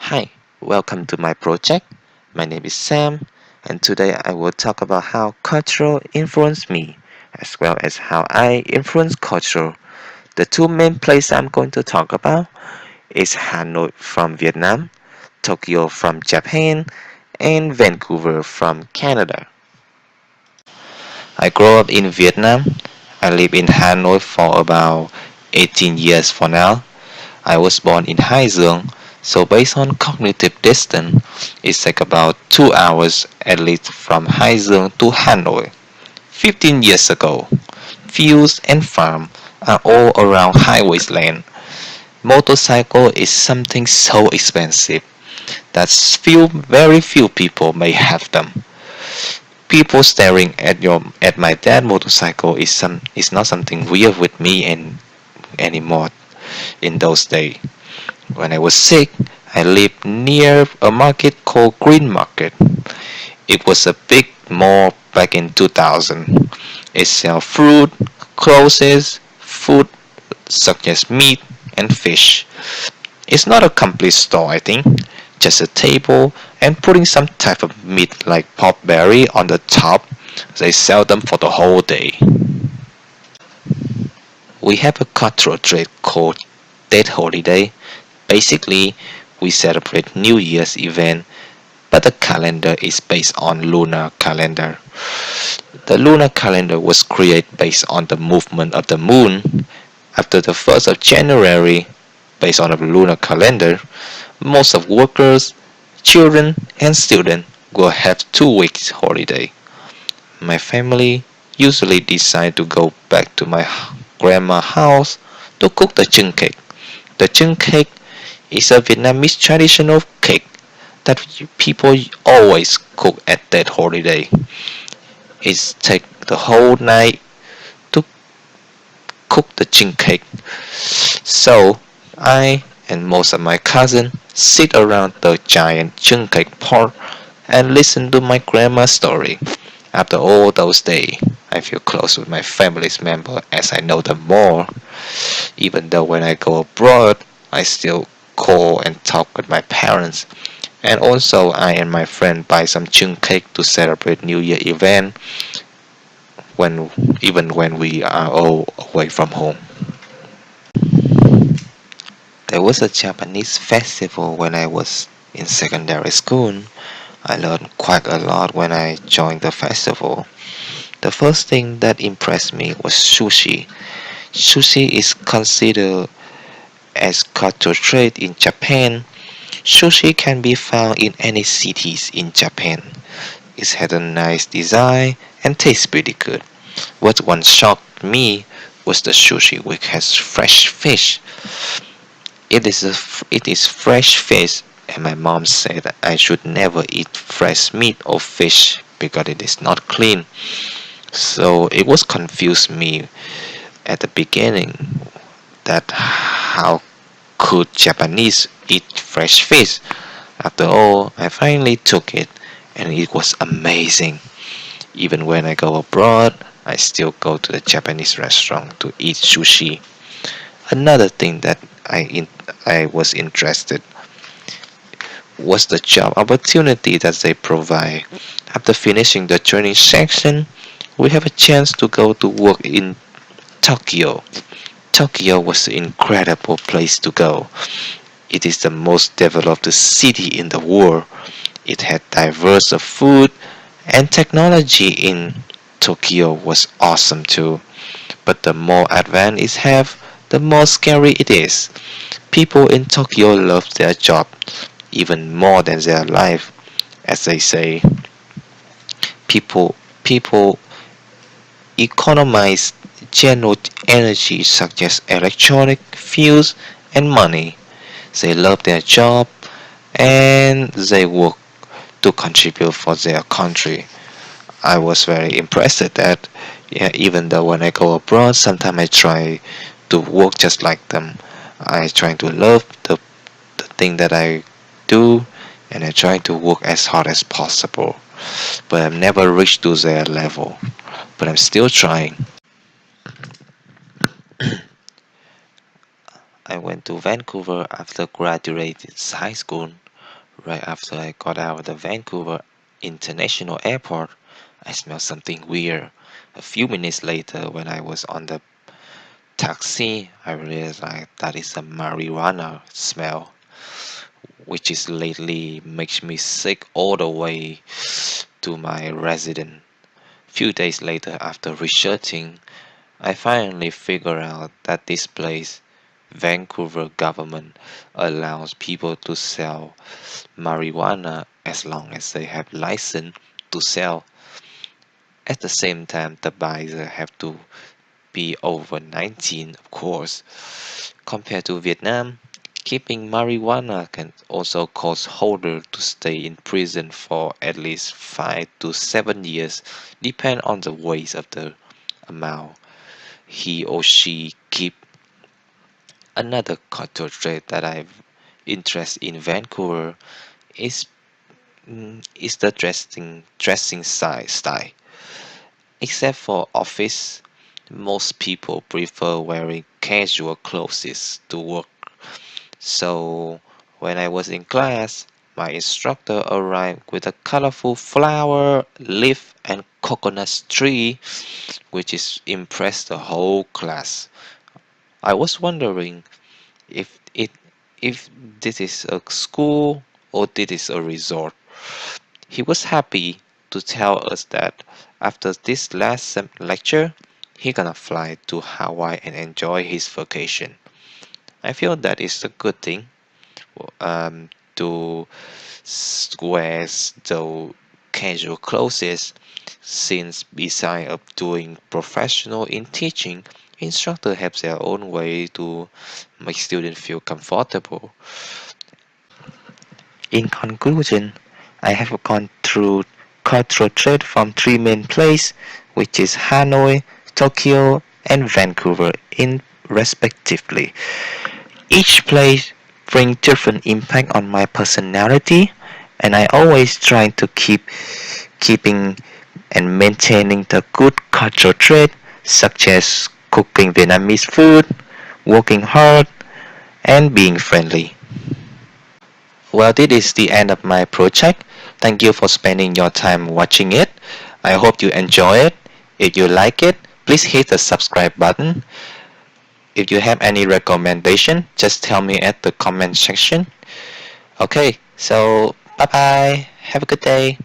Hi, welcome to my project. My name is Sam, and today I will talk about how culture influenced me, as well as how I influence culture. The two main places I'm going to talk about is Hanoi from Vietnam, Tokyo from Japan, and Vancouver from Canada. I grew up in Vietnam. I live in Hanoi for about 18 years for now. I was born in Hai Dương, so based on cognitive distance, it's like about 2 hours at least from Hai Dương to Hanoi. 15 years ago, fields and farm are all around highways land. Motorcycle is something so expensive that very few people may have them. People staring at my dad motorcycle is not something weird with me anymore in those days. When I was sick, I lived near a market called Green Market. It was a big mall back in 2000. It sells fruit, clothes, food such as meat and fish. It's not a complete store, I think. Just a table and putting some type of meat like potberry on the top. They sell them for the whole day. We have a cultural trait called Dead Holiday. Basically, we celebrate New Year's event, but the calendar is based on lunar calendar. The lunar calendar was created based on the movement of the moon. After the 1st of January, based on the lunar calendar, most of workers, children, and students will have 2 weeks holiday. My family usually decide to go back to my grandma's house to cook the chung cake. The chung cake is a Vietnamese traditional cake that people always cook at that holiday. It takes the whole night to cook the chung cake. So I and most of my cousins sit around the giant chung cake pot and listen to my grandma's story. After all those days, I feel close with my family's member as I know them more. Even though when I go abroad, I still call and talk with my parents. And also, I and my friend buy some chung cake to celebrate New Year event when even when we are all away from home. There was a Japanese festival when I was in secondary school. I learned quite a lot when I joined the festival. The first thing that impressed me was sushi. Sushi is considered as cultural trade in Japan. Sushi can be found in any cities in Japan. It had a nice design and tastes pretty good. What one shocked me was the sushi which has fresh fish. It is fresh fish, and my mom said that I should never eat fresh meat or fish because it is not clean. So it was confused me at the beginning that how could Japanese eat fresh fish? After all, I finally took it and it was amazing. Even when I go abroad, I still go to the Japanese restaurant to eat sushi. Another thing that I was interested was the job opportunity that they provide. After finishing the training section, we have a chance to go to work in Tokyo. Tokyo was an incredible place to go. It is the most developed city in the world. It had diverse food and technology in Tokyo was awesome too. But the more advanced it have, the more scary it is. People in Tokyo love their job even more than their life. As they say, people economize general energy such as electronic, fuels, and money. They love their job and they work to contribute for their country. I was very impressed at that. Yeah, even though when I go abroad, sometimes I try to work just like them. I try to love the thing that I do and I try to work as hard as possible. But I've never reached to their level. But I'm still trying. I went to Vancouver after graduating high school. Right after I got out of the Vancouver International Airport, I smelled something weird. A few minutes later, when I was on the taxi, I realized that is a marijuana smell, which is lately makes me sick all the way to my residence. Few days later, after researching, I finally figured out that this place, Vancouver government, allows people to sell marijuana as long as they have license to sell. At the same time, the buyer have to be over 19, of course. Compared to Vietnam, keeping marijuana can also cause holder to stay in prison for at least 5 to 7 years, depend on the weight of the amount he or she keep. Another cultural trait that I've interest in Vancouver is is the dressing style. Except for office, most people prefer wearing casual clothes to work. So when I was in class, my instructor arrived with a colorful flower, leaf, and coconut tree, which is impressed the whole class. I was wondering if it if this is a school or this is a resort. He was happy to tell us that after this last lecture, he gonna fly to Hawaii and enjoy his vacation. I feel that is a good thing to wear the casual clothes since beside of doing professional in teaching, instructor have their own way to make students feel comfortable. In conclusion, I have gone through cultural trade from three main places, which is Hanoi, Tokyo, and Vancouver, in respectively. Each place brings different impact on my personality, and I always try to keeping and maintaining the good cultural trait, such as cooking Vietnamese food, working hard, and being friendly. Well, this is the end of my project. Thank you for spending your time watching it. I hope you enjoy it. If you like it, please hit the subscribe button. If you have any recommendation, just tell me at the comment section. Okay, so bye bye. Have a good day.